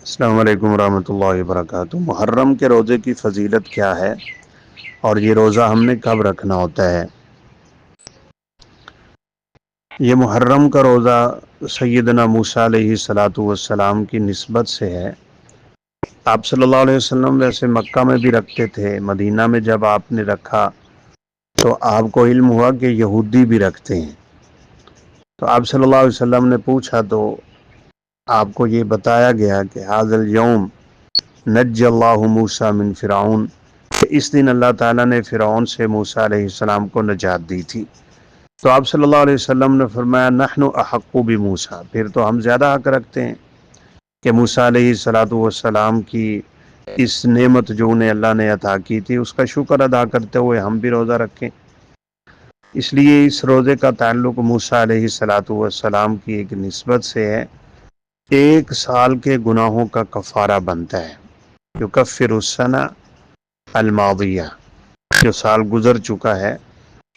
السلام علیکم ورحمۃ اللہ وبرکاتہ۔ محرم کے روزے کی فضیلت کیا ہے اور یہ روزہ ہم نے کب رکھنا ہوتا ہے؟ یہ محرم کا روزہ سیدنا موسیٰ علیہ الصلاۃ والسلام کی نسبت سے ہے۔ آپ صلی اللہ علیہ وسلم ویسے مکہ میں بھی رکھتے تھے، مدینہ میں جب آپ نے رکھا تو آپ کو علم ہوا کہ یہودی بھی رکھتے ہیں، تو آپ صلی اللہ علیہ وسلم نے پوچھا تو آپ کو یہ بتایا گیا کہ ھذا الیوم نجی اللہ موسیٰ من فرعون، کہ اس دن اللہ تعالیٰ نے فرعون سے موسیٰ علیہ السلام کو نجات دی تھی۔ تو آپ صلی اللہ علیہ وسلم نے فرمایا نحن احق بموسیٰ، پھر تو ہم زیادہ حق رکھتے ہیں کہ موسیٰ علیہ السلام کی اس نعمت جو انہیں اللہ نے عطا کی تھی اس کا شکر ادا کرتے ہوئے ہم بھی روزہ رکھیں۔ اس لیے اس روزے کا تعلق موسیٰ علیہ السلام کی ایک نسبت سے ہے۔ ایک سال کے گناہوں کا کفارہ بنتا ہے، یکفر السنہ الماضیہ، جو سال گزر چکا ہے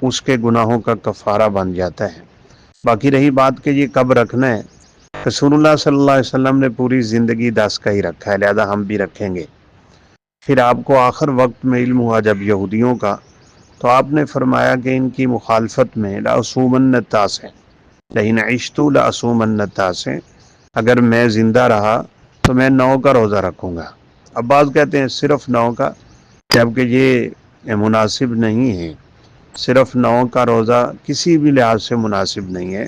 اس کے گناہوں کا کفارہ بن جاتا ہے۔ باقی رہی بات کہ یہ کب رکھنا ہے، رسول اللہ صلی اللہ علیہ وسلم نے پوری زندگی 10 کا ہی رکھا ہے، لہذا ہم بھی رکھیں گے۔ پھر آپ کو آخر وقت میں علم ہوا جب یہودیوں کا، تو آپ نے فرمایا کہ ان کی مخالفت میں لأصومن التاسع، لئن عشت لأصومن التاسع، اگر میں زندہ رہا تو میں 9 کا روزہ رکھوں گا۔ اب بعض کہتے ہیں صرف 9 کا، جبکہ یہ مناسب نہیں ہے۔ صرف 9 کا روزہ کسی بھی لحاظ سے مناسب نہیں ہے،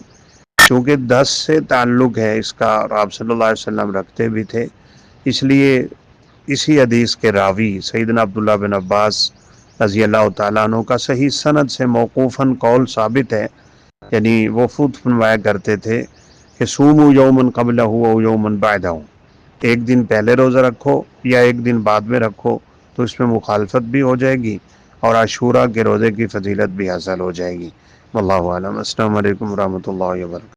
چونکہ 10 سے تعلق ہے اس کا، اور آپ صلی اللہ علیہ وسلم رکھتے بھی تھے۔ اس لیے اسی حدیث کے راوی سیدنا عبداللہ بن عباس رضی اللہ تعالیٰ عنہ کا صحیح سند سے موقوفاً قول ثابت ہے، یعنی وہ خود فرمایا کرتے تھے کہ صوموا یوما قبلہ و یوما بعدہ، ایک دن پہلے روزہ رکھو یا ایک دن بعد میں رکھو تو اس میں مخالفت بھی ہو جائے گی اور عاشوراء کے روزے کی فضیلت بھی حاصل ہو جائے گی۔ واللہ اعلم۔ السلام علیکم ورحمۃ اللہ وبرکاتہ۔